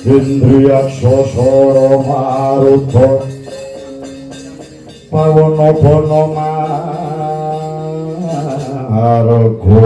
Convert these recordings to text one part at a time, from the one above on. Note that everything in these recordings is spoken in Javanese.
Indriyakshasara maruta pawana bana marga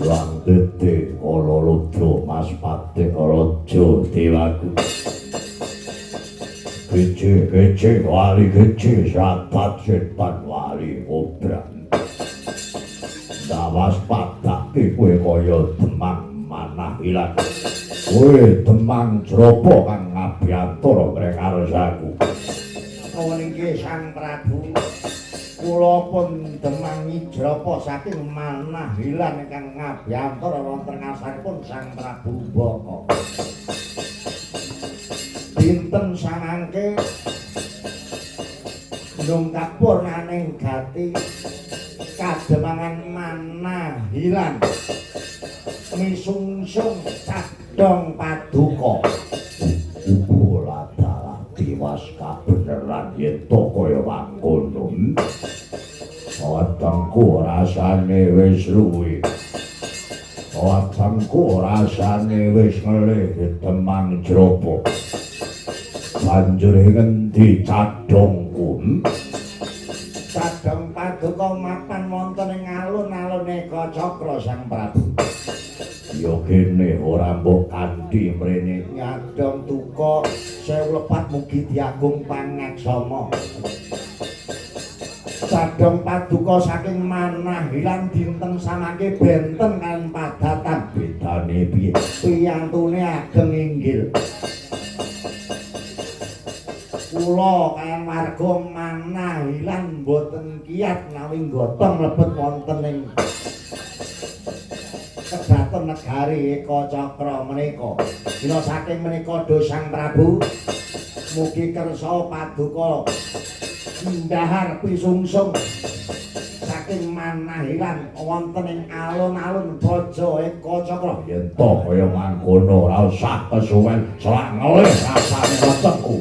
Lang tete kala raja mas pate raja dewaku Gece wali gece satat setan wali obran Dawas patake kowe kaya demang manah ilang. Kowe demang jrapa kang ngabiantara mreng karsaku. Nggih Sang Prabu. Kula pun demang jrapa saking manah ilang ingkang ngabiantara wonten ngarsanipun Sang Prabu Baka. Dinten samangke ndongkapur naning gati kademangan manah hilang misungsung cadhong paduka kula dalah tiwas kabeneran yen to kaya mangkono watangku rasane wis luwih watangku rasane wis ngelih demang jropo banjur ngendi cadhongku Cadhong paduka mapan wonten ing alun-alune Kacakra Sang Prabu. Ya kene ora mbok kanthi mrene nyadhong duka sewu lepat mugi diagung pangaksama. Cadhong paduka saking manah ilang dinten samangke benten kan padatan bedane piye piyantune ageng inggil. Kula kaliyan warga manah ilang boten kiyat nawi nggotong mlebet wonten ing kedaton negari Kacakra menika. Dina saking menika Sang Prabu mugi kersa paduka ndahar pisungsung saking manahilan wonten ing alun-alun Praja Eka Cakra. Yen to kaya mangkono ora usah kesuwen selak ngelih rasane wetengku.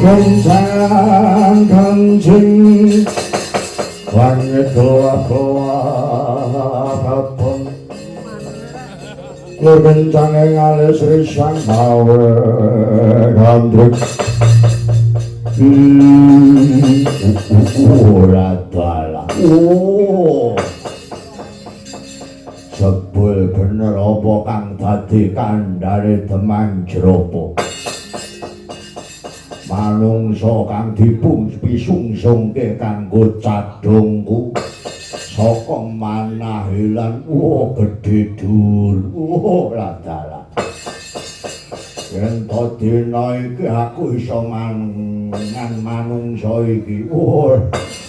Kanjeng kanjeng wanita kapon kencang alis risang mawe gandruk ora dalah sebul bener apa kang dadi kandhane Demang Jropo manungsa kang dipisungsungke kanggo cadungku saka manahilan gedhe dur ora dalah yen to dina iki aku iso mangan manungsa iki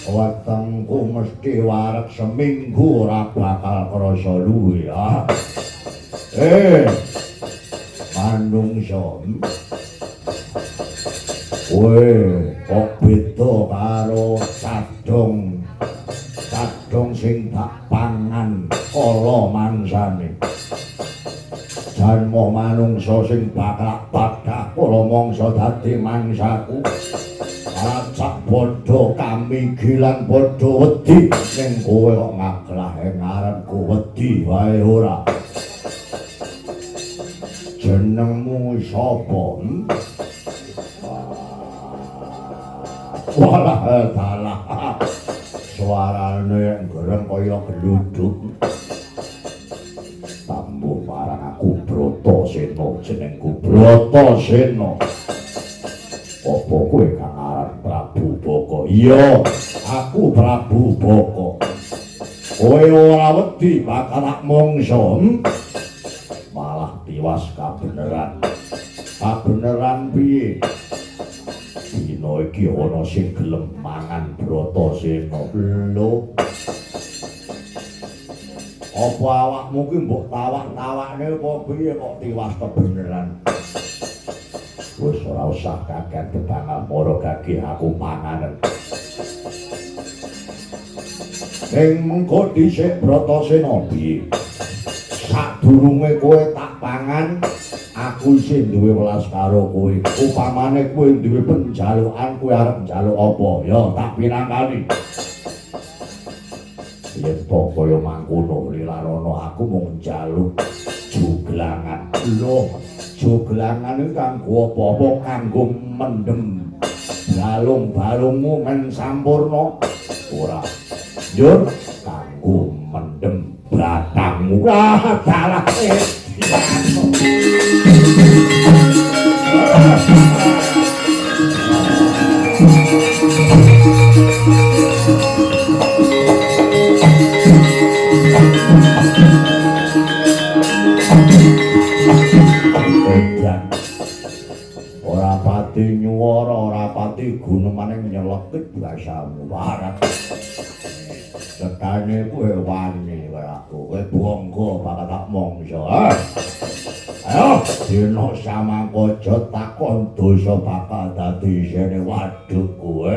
wetengku mesti wareg seminggu ora bakal krasa luwih manungsa kok beda karo cadung sing tak pangan kala mangsane jan moh manungsa sing bakal padha kala mangsa dadi mangsaku acak padha kamigilan padha wedi ning kowe kok ngaglah ngarepku wedi wae ora jenengmu sapa walah dalah suarane gereng kaya gluduk tambuh marang aku Bratasena jenengku Bratasena apa kowe kang aran Prabu Baka iya aku Prabu Baka kowe ora wedi bakal tak mangsa malah tiwas kabeneran piye dina iki ana sing gelem mangan Bratasena lho apa awakmu ki mbok tawak-tawakne apa piye kok tiwas kebeneran wis ora usah kaget kebangal moro gagih aku panganen ing mengko dhisik Bratasena piye sadurunge kowe tak pangan aku isih duwe welas karo kowe. Upamane kowe duwe penjalukan, kowe arep njaluk apa? Ya tak pinangkani. Yen to kaya mangkono Lilarana aku mung njaluk juglangan. Lho, juglangan iki kanggo apa-apa? Kanggo mendem balung-balungmu men sampurna ora njur kanggo mendem batangmu dalah ora pati nyuwara ora pati gunemaning nyelekit basamu warat sekane kowe wani kaya aku kowe bangga bakal tak mongso ayo dina samangkaja takon dosa bakal dadi isine waduk kowe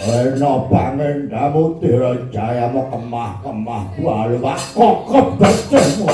ana pangendamu dirajayamu kemah-kemah balu kokop becemu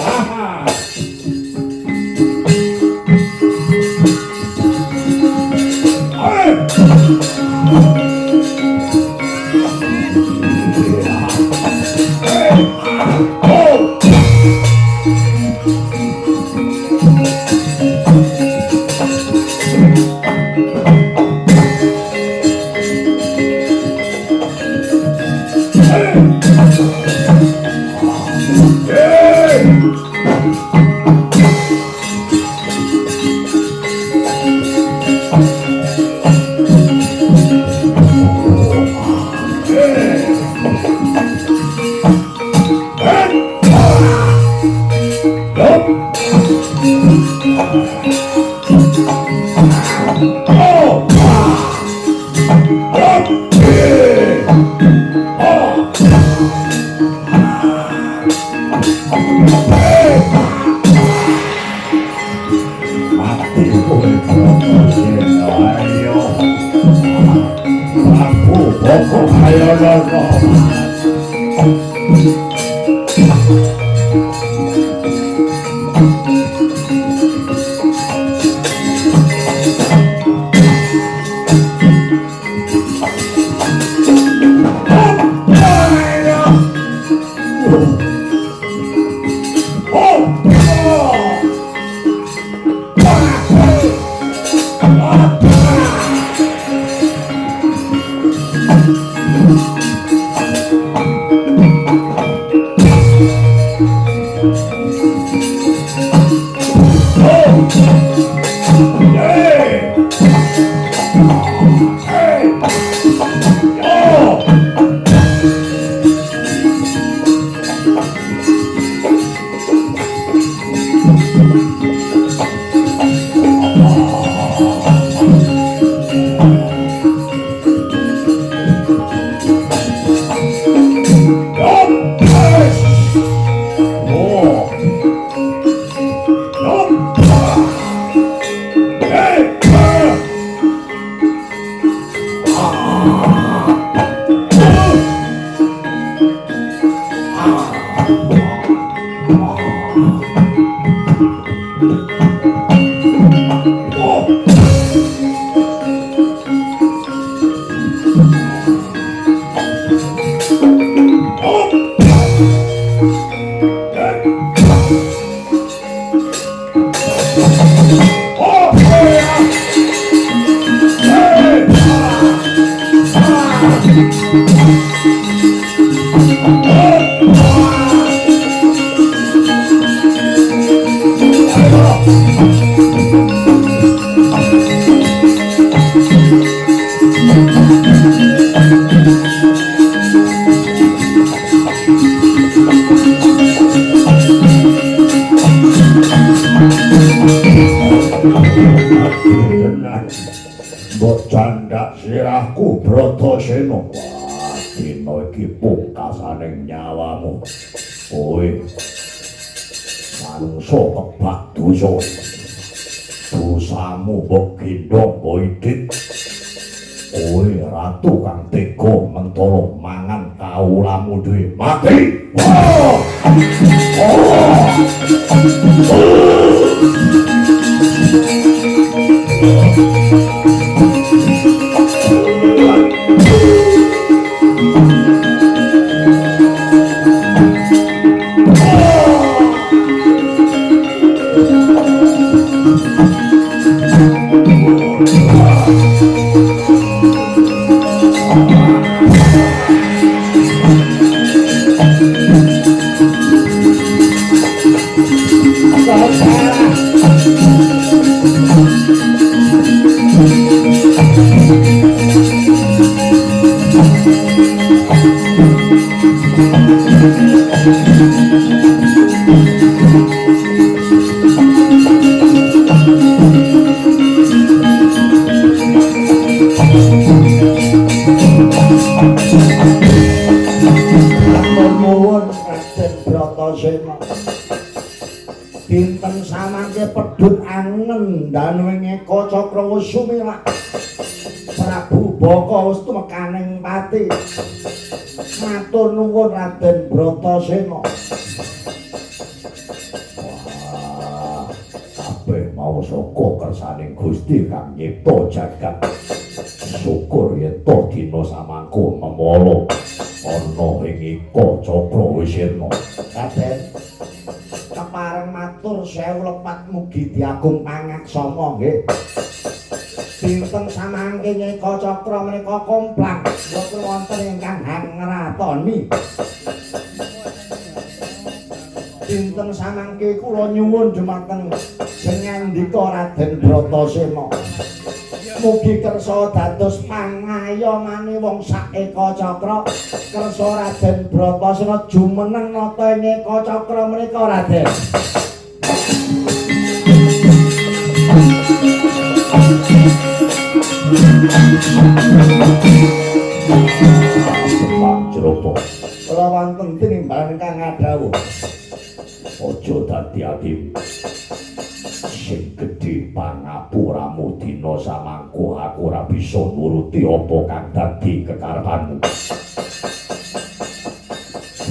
mbok candak sirahku Bratasena dina iki pungkasaning nyawamu kowe manungsa kebak dosa dosamu mbok gendong boidit kowe ratu kang tega mentara mangan kaulamu dhewe mati nuwun Raden Bratasena. Dinten samangke pedhut angen danuwing Eka Cakra wis sumirak. Prabu Baka wis tumekaning pati. Matur nuwun Raden Bratasena. Wah, kabeh mau saka kersaning Gusti kang nyipta jagat. Syukur yen to dina samangko memala ana ing Eka Cakra Wisirna. Raden kepareng matur sewu lepat mugi diagung pangaksama nggih. Dinten samangke Eka Cakra menika komplang boten wonten ingkang ngratoni. Dinten samangke kula nyuwun dumateng sengandika Raden Bratasena. Mugi kersa dados pangayomane wong sak Eka Cakra. Kersa Raden Bratasena jumeneng nata ing Eka Cakra menika Raden. Panjropo kula wonten tinimbang kang ngadhawuh aja dadi adim sing gedhe pangapuramu dina samangko aku ora bisa nuruti apa kang dadi kekarepanmu.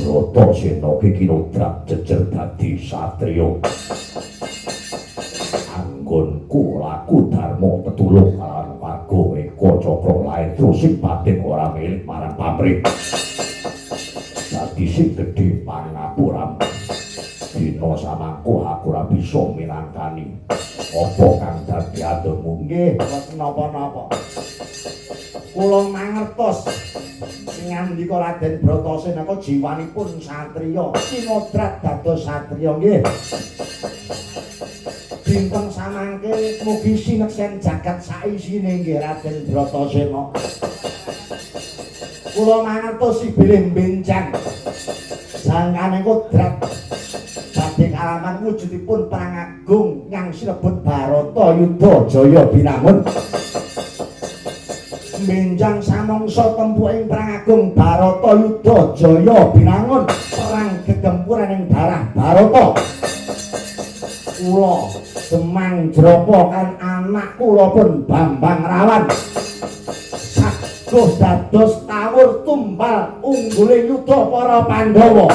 Bratasena iki kinodrat jejer dadi satriya. Anggonku laku dharma tetulung kalawan warga Eka Cakra lair terus sing batin ora milik marang pamrih. Dadi sing gedhe pangapuramu. Dina samangko aku ora bisa minangkani apa kang dadi aturmu. Nggih, mboten napa-napa. Kula mangertos ngandika Raden Bratasena kok jiwanipun satriya, kinodrat dados satriya nggih. Dinten samangke mugi sineksen jagat saisine nggih Raden Bratasena. Kula mangertos ibilih benjang jangkane kodrat badhe kalaman wujudipun perang agung yang sinebut Baratayuda Jaya Binangun. Benjang samangsa tempuhing perang agung Baratayuda Jaya Binangun, perang gegempuran ing darah Barata. Kula Semang Jrapa kan anak kula pun Bambang Rawan saguh dados tawur tumbal ungguling yuda para Pandhawa.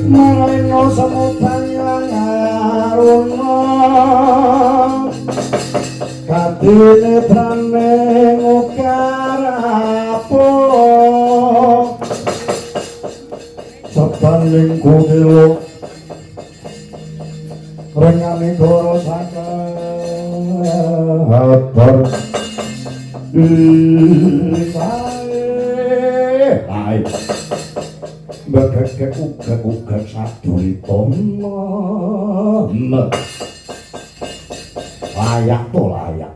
Marino semutang aruna kadene trane ngukarapo sepaling kudelo rengane goro saka habar Hai Begek uga sadurita layak to layak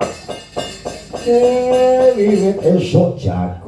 wiwit esuk jago